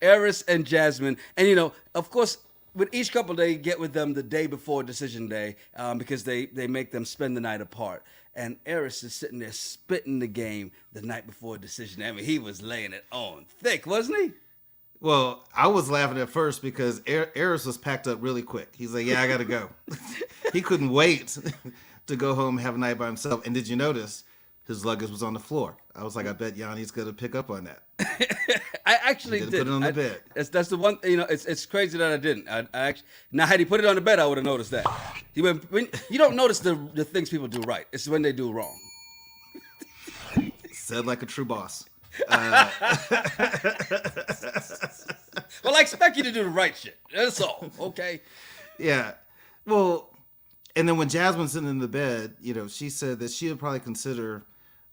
Eris and Jasmine. And, of course, with each couple, they get with them the day before decision day because they make them spend the night apart. And Eris is sitting there spitting the game the night before decision day. I mean, he was laying it on thick, wasn't he? Well, I was laughing at first because Eris was packed up really quick. He's like, yeah, I got to go. He couldn't wait to go home and have a night by himself. And did you notice his luggage was on the floor? I was like, I bet Yanni's going to pick up on that. I actually did. Put it on the bed. That's the one. It's crazy that I didn't. I actually, now had he put it on the bed, I would have noticed that. You don't notice the things people do right. It's when they do wrong. Said like a true boss. Well, I expect you to do the right shit. That's all. Okay. Yeah. Well, and then when Jasmine's sitting in the bed, she said that she would probably consider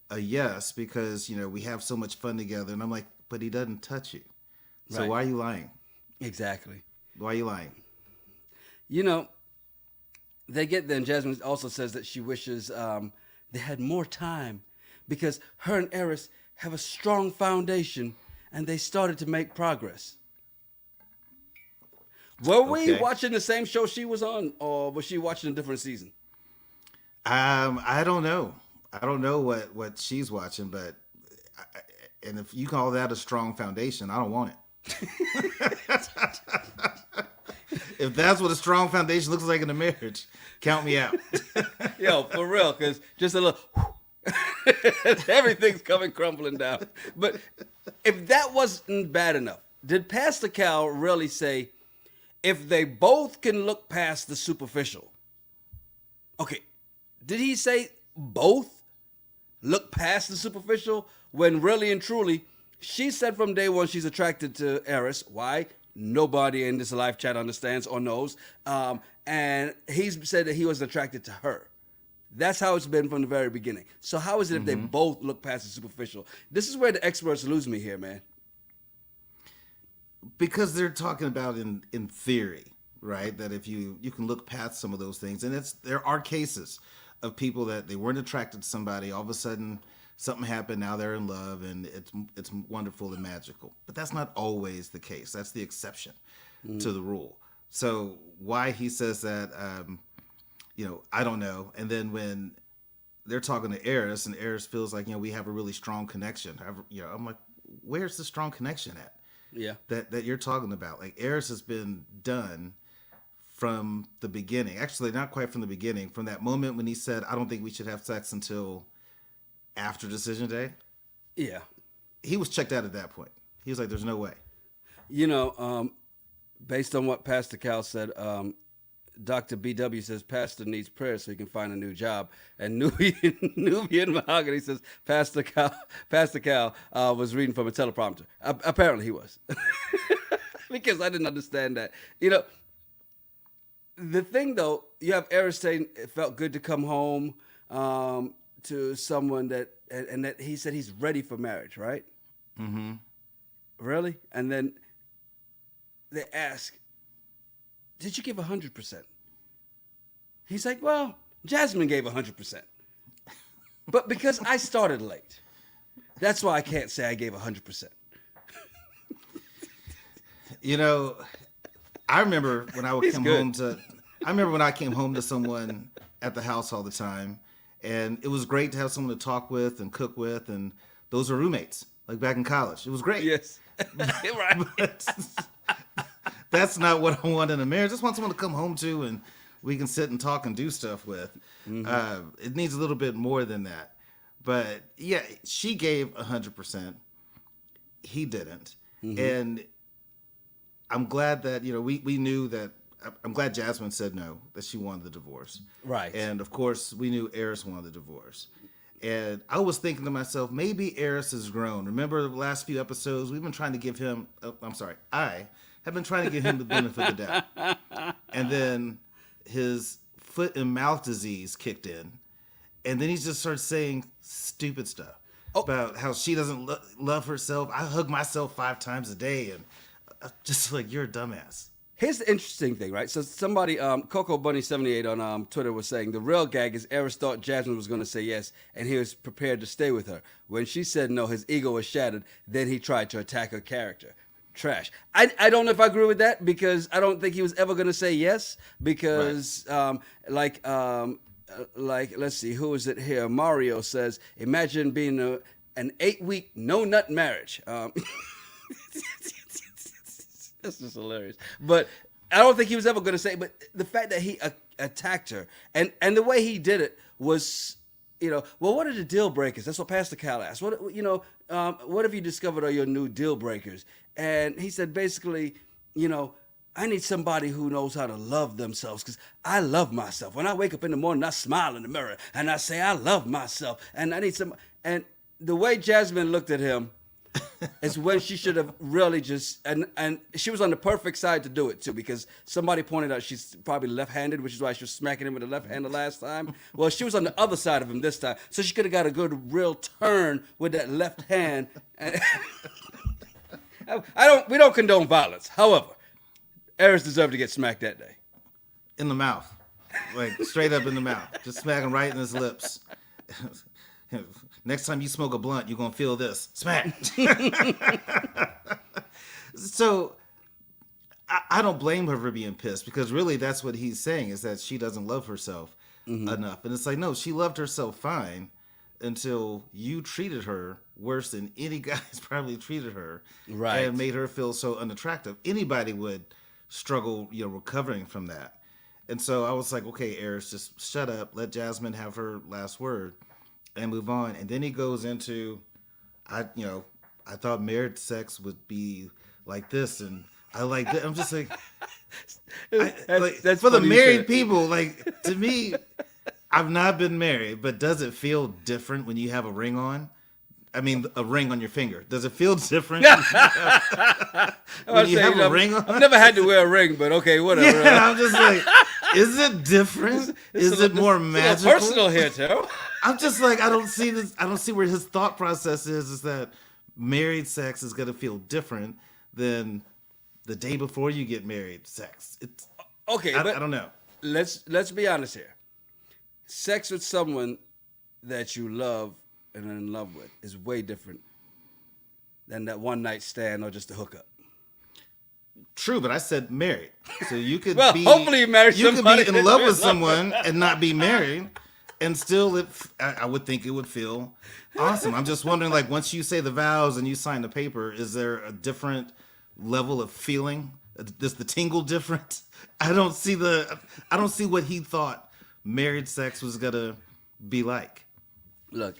a yes because, we have so much fun together. And I'm like, but he doesn't touch you. So Right. Why are you lying? Exactly. Why are you lying? They get there, and Jasmine also says that she wishes they had more time because her and Eris have a strong foundation and they started to make progress. Were we watching the same show she was on, or was she watching a different season? I don't know. I don't know what she's watching, but and if you call that a strong foundation, I don't want it. If that's what a strong foundation looks like in a marriage, count me out. Yo, for real, because just a little, everything's coming crumbling down. But if that wasn't bad enough, did Pastor Cal really say, if they both can look past the superficial? Okay, did he say both look past the superficial when really and truly she said from day one she's attracted to Eris? Why? Nobody in this live chat understands or knows. And he's said that he was attracted to her. That's how it's been from the very beginning. So how is it if they both look past the superficial? This is where the experts lose me here, man. Because they're talking about in theory, right? That if you can look past some of those things, and there are cases of people that they weren't attracted to somebody, all of a sudden something happened, now they're in love, and it's wonderful and magical. But that's not always the case. That's the exception to the rule. So why he says that, I don't know. And then when they're talking to Eris, and Eris feels like, we have a really strong connection. I'm like, where's the strong connection at? Yeah. That you're talking about. Like, Eris has been done from the beginning. Actually, not quite from the beginning. From that moment when he said, I don't think we should have sex until after decision day. Yeah. He was checked out at that point. He was like, there's no way. Based on what Pastor Cal said, Dr. BW says Pastor needs prayer so he can find a new job. And Nubian Mahogany says Pastor Cal was reading from a teleprompter. Apparently he was. Because I didn't understand that. The thing, though, you have Eris saying it felt good to come home to someone that he said he's ready for marriage, right? Mm-hmm. Really? And then they ask, did you give 100%? He's like, well, Jasmine gave 100%. But because I started late, that's why I can't say I gave 100%. I remember when I came home to someone at the house all the time, and it was great to have someone to talk with and cook with, and those were roommates, like back in college. It was great. Yes. Right. But that's not what I want in a marriage. I just want someone to come home to and we can sit and talk and do stuff with. Mm-hmm. It needs a little bit more than that. But yeah, she gave 100%. He didn't. Mm-hmm. And I'm glad that, we knew that. I'm glad Jasmine said no, that she wanted the divorce. Right. And of course, we knew Eris wanted the divorce. And I was thinking to myself, maybe Eris has grown. Remember the last few episodes, we've been trying to give him, I have been trying to give him the benefit of the doubt. And then his foot and mouth disease kicked in. And then he just started saying stupid stuff about how she doesn't love herself. I hug myself 5 times a day. And just like, you're a dumbass. Here's the interesting thing, right? So somebody, Coco Bunny 78 on Twitter was saying the real gag is Eris thought Jasmine was going to say yes, and he was prepared to stay with her. When she said no, his ego was shattered. Then he tried to attack her character. trash. I don't know if I agree with that because I don't think he was ever going to say yes because like let's see, who is it here? Mario says, imagine being an 8-week no nut marriage. This is hilarious. But I don't think he was ever going to say, but the fact that he attacked her and the way he did it was, well, what are the deal breakers? That's what Pastor Cal asked. What have you discovered are your new deal breakers? And he said, basically, I need somebody who knows how to love themselves because I love myself. When I wake up in the morning, I smile in the mirror and I say, I love myself. And I need and the way Jasmine looked at him, is when she should have really just and she was on the perfect side to do it too because somebody pointed out she's probably left-handed, which is why she was smacking him with the left hand the last time. Well, she was on the other side of him this time, so she could have got a good real turn with that left hand. We don't condone violence. However, Eris deserved to get smacked that day. In the mouth, like straight up in the mouth, just smack him right in his lips. Next time you smoke a blunt, you're going to feel this. Smack. So I don't blame her for being pissed because really that's what he's saying is that she doesn't love herself enough. And it's like, no, she loved herself fine until you treated her worse than any guy's probably treated her. Right. And made her feel so unattractive. Anybody would struggle, recovering from that. And so I was like, okay, Eris, just shut up. Let Jasmine have her last word. And move on. And then he goes into, I thought married sex would be like this, and I like that. I'm just like, that's for the married people. Like to me, I've not been married, but does it feel different when you have a ring on? I mean, a ring on your finger. Does it feel different when you have a ring on? I've never had to wear a ring, but okay, whatever. Yeah, I'm just like, is it different? Is it more magical? Personal here, Terrell. I'm just like, I don't see this. I don't see where his thought process is that married sex is going to feel different than the day before you get married sex. It's okay. I don't know. Let's be honest here. Sex with someone that you love and are in love with is way different than that one night stand or just a hookup. True, but I said married, so you could be. Hopefully, you married somebody. You could be in love with someone and not be married, and still, I would think it would feel awesome. I'm just wondering, like, once you say the vows and you sign the paper, is there a different level of feeling? Is the tingle different? I don't see what he thought married sex was gonna be like. Look,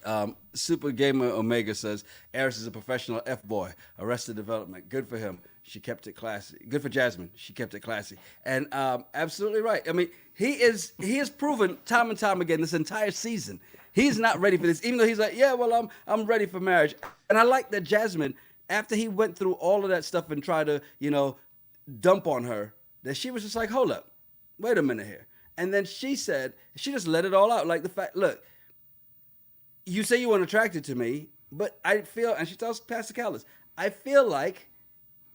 Super Gamer Omega says Eris is a professional F-boy. Arrested Development. Good for him. She kept it classy. Good for Jasmine. She kept it classy. And absolutely right. I mean, he has proven time and time again this entire season he's not ready for this. Even though he's like, yeah, well, I'm ready for marriage. And I like that Jasmine, after he went through all of that stuff and tried to dump on her, that she was just like, hold up, wait a minute here. And then she just let it all out. Like the fact, look. You say you weren't attracted to me, but I feel, and she tells Pastor Callis, I feel like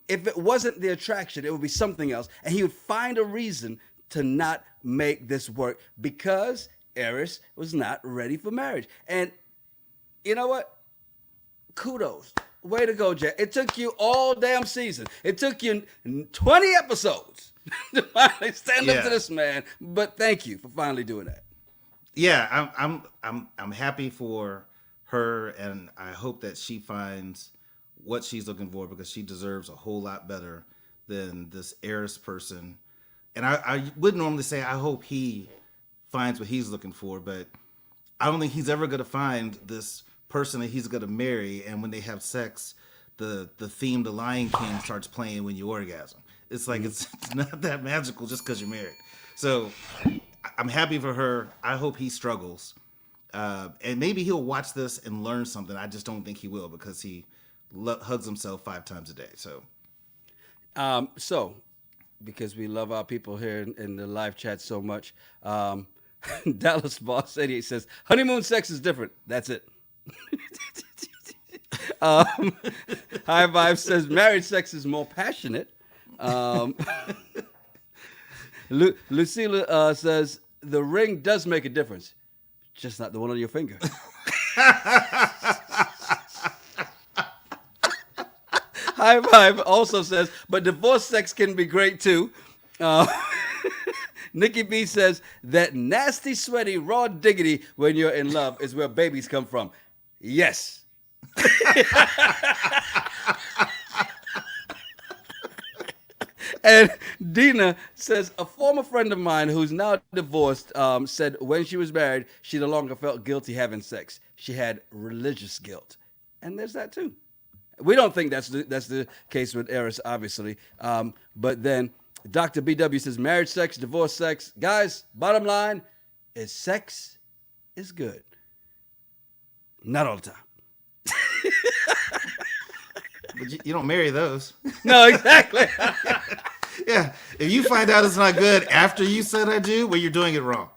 if it wasn't the attraction, it would be something else. And he would find a reason to not make this work because Eris was not ready for marriage. And you know what? Kudos. Way to go, Jack. It took you all damn season. It took you 20 episodes to finally stand up to this man. But thank you for finally doing that. Yeah, I'm happy for her, and I hope that she finds what she's looking for because she deserves a whole lot better than this Eris person. And I would normally say I hope he finds what he's looking for, but I don't think he's ever going to find this person that he's going to marry. And when they have sex, the theme, The Lion King, starts playing when you orgasm. It's like it's not that magical just because you're married. So I'm happy for her. I hope he struggles. And maybe he'll watch this and learn something. I just don't think he will because he hugs himself 5 times a day. So, because we love our people here in the live chat so much, Dallas Boss 88 says, honeymoon sex is different. That's it. High Vibe says, married sex is more passionate. Lucilla says, the ring does make a difference, just not the one on your finger. High Five also says, but divorce sex can be great too. Nikki B says that nasty, sweaty, raw diggity when you're in love is where babies come from. Yes. And Dina says, a former friend of mine who's now divorced said when she was married, she no longer felt guilty having sex. She had religious guilt. And there's that too. We don't think that's the case with Eris, obviously. But then Dr. BW says, marriage sex, divorce sex. Guys, bottom line is sex is good. Not all the time. But you don't marry those. No, exactly. Yeah. If you find out it's not good after you said I do, well, you're doing it wrong.